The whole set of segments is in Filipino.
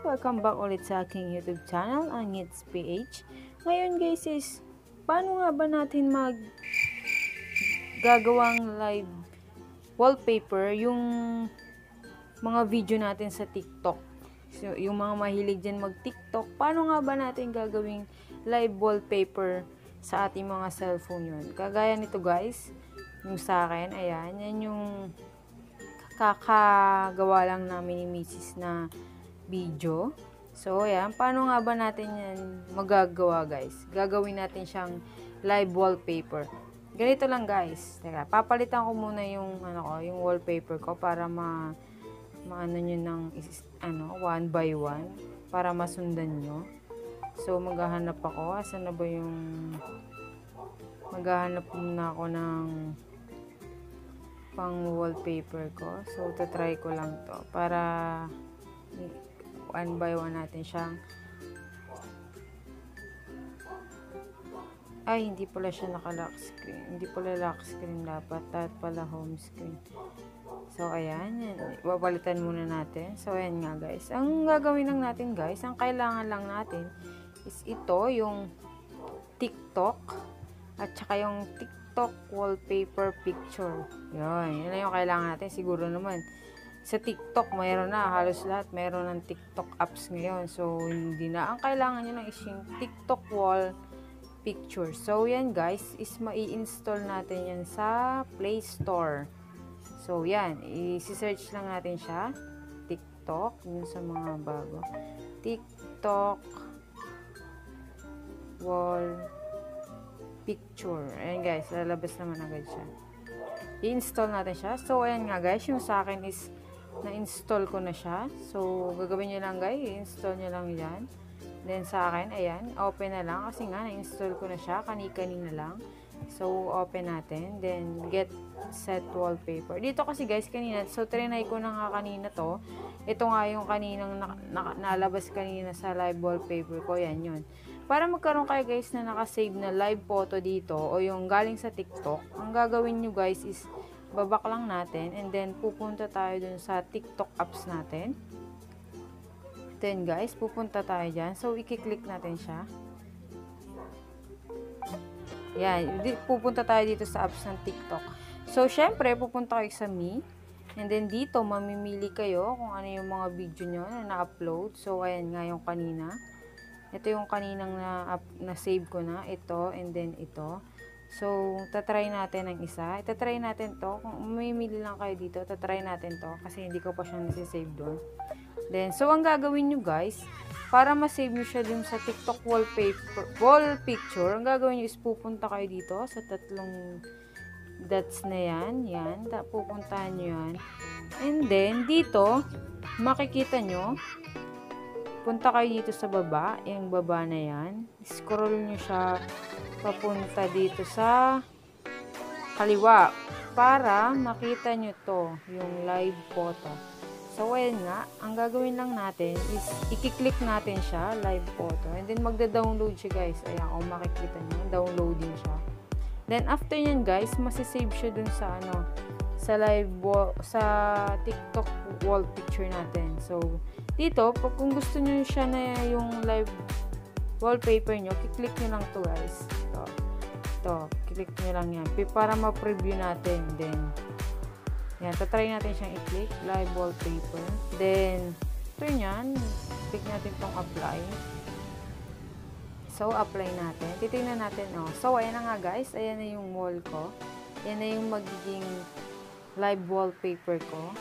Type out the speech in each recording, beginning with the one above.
Welcome back ulit sa aking YouTube channel, ang Ngetz PH. Ngayon guys is, paano nga ba natin gagawang live wallpaper yung mga video natin sa TikTok? So, yung mga mahilig dyan mag-TikTok, paano nga ba natin gagawing live wallpaper sa ating mga cellphone yun? Kagaya nito guys, yung sa akin, ayan, yan yung kakagawa lang namin ni miSis na video. So, ayan, paano nga ba natin yan magagawa guys? Gagawin natin siyang live wallpaper. Ganito lang guys. Teka, papalitan ko muna yung, yung wallpaper ko para maano nyo ng, one by one. Para masundan nyo. So, maghahanap ako. Asan na ba yung, maghahanap muna ako ng pang wallpaper ko. So, tatry ko lang to para one by one natin siyang hindi pala siya naka-lock screen. Hindi pala lock screen dapat. Dapat pala home screen. So, ayan. Papalitan muna natin. So, ayan nga guys. Ang gagawin lang natin guys, ang kailangan lang natin is ito, yung TikTok at saka yung TikTok wallpaper picture. Yun na yung kailangan natin. Siguro naman sa TikTok mayroon na, halos lahat mayroon ng TikTok apps ngayon. So hindi na, ang kailangan nyo lang is yung TikTok wall picture. So yan guys is mai-install natin yan sa Play Store. So yan, i-search lang natin siya, TikTok, yun sa mga bago, TikTok wall picture. Ayan guys, lalabas naman agad siya. I-install natin siya. So, ayan nga guys, yung sa akin is na-install ko na siya. So, gagawin nyo lang guys, i-install nyo lang yan. Then, sa akin, ayan, open na lang. Kasi nga, na-install ko na siya, kanina lang. So, open natin. Then, get set wallpaper. Dito kasi guys, kanina, so, trinay ko na nga kanina to. Ito nga yung kaninang nalabas kanina sa live wallpaper ko. Yan, yun. Para magkaroon kayo guys na nakasave na live photo dito o yung galing sa TikTok, ang gagawin nyo guys is babak lang natin and then pupunta tayo dun sa TikTok apps natin. Then guys, pupunta tayo dyan. So, i-click natin siya. Yan, pupunta tayo dito sa apps ng TikTok. So, syempre, pupunta kayo sa Me. And then dito, mamimili kayo kung ano yung mga video nyo na na-upload. So, ayan nga yung kanina. Ito yung kaninang na-save ko na. Ito, and then ito. So, tatry natin ang isa. Tatry natin to. Kung mamimili lang kayo dito, tatry natin to. Kasi hindi ko pa siya nasi-save doon. Then, so, ang gagawin nyo guys, para ma-save nyo siya dun sa TikTok wall picture, ang gagawin nyo is pupunta kayo dito sa tatlong dots na yan. Yan. Pupuntahan nyo yan. And then, dito, makikita nyo, punta kayo dito sa baba, yung baba na yan. Scroll nyo siya papunta dito sa kaliwa para makita nyo to, yung live photo. So, ayan nga, ang gagawin lang natin is i-click natin siya, live photo. And then, magda-download siya guys. Ayan, kung makikita nyo, downloading siya. Then, after yan guys, masisave siya dun sa sa live sa TikTok wall picture natin. So, dito, kung gusto nyo siya na yung live wallpaper nyo, kiklik nyo lang to guys. Ito, kiklik nyo lang yan. Para ma-preview natin. Then, yan, tatry natin siyang i-click, live wallpaper. Then, ito yan, click natin tong apply. So, apply natin. Titingnan natin, So, ayan na nga guys, ayan na yung wall ko. Ayan na yung magiging live wallpaper ko.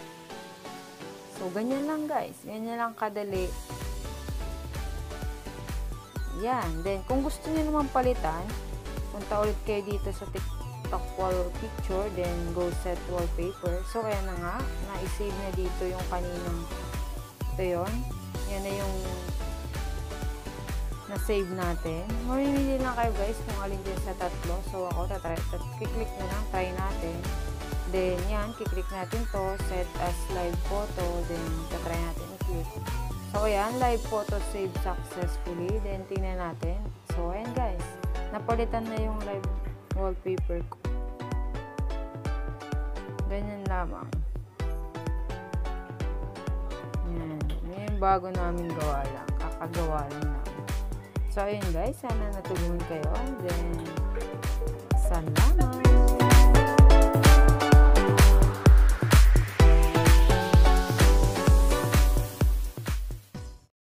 So, ganyan lang guys. Ganyan lang kadali. Yan. Then, kung gusto niyo naman palitan, punta ulit kayo dito sa TikTok wall picture. Then, go set wallpaper. So, ayan na nga. Na-save na dito yung kaninang ito yun. Yan na yung na-save natin. Mamimili lang kayo guys kung alin dyan sa tatlo. So, ako, kiklik na lang. Try natin. Then, yan, kiklik natin to, set as live photo, then, tatry natin i-click. So, ayan, live photo saved successfully. Then, tingnan natin. So, ayan guys, napalitan na yung live wallpaper ko. Ganyan lamang. Yan, yung bago namin gawa lang. Kakagawa lang namin. So, ayun guys. Sana natulungan kayo. And then, salamat!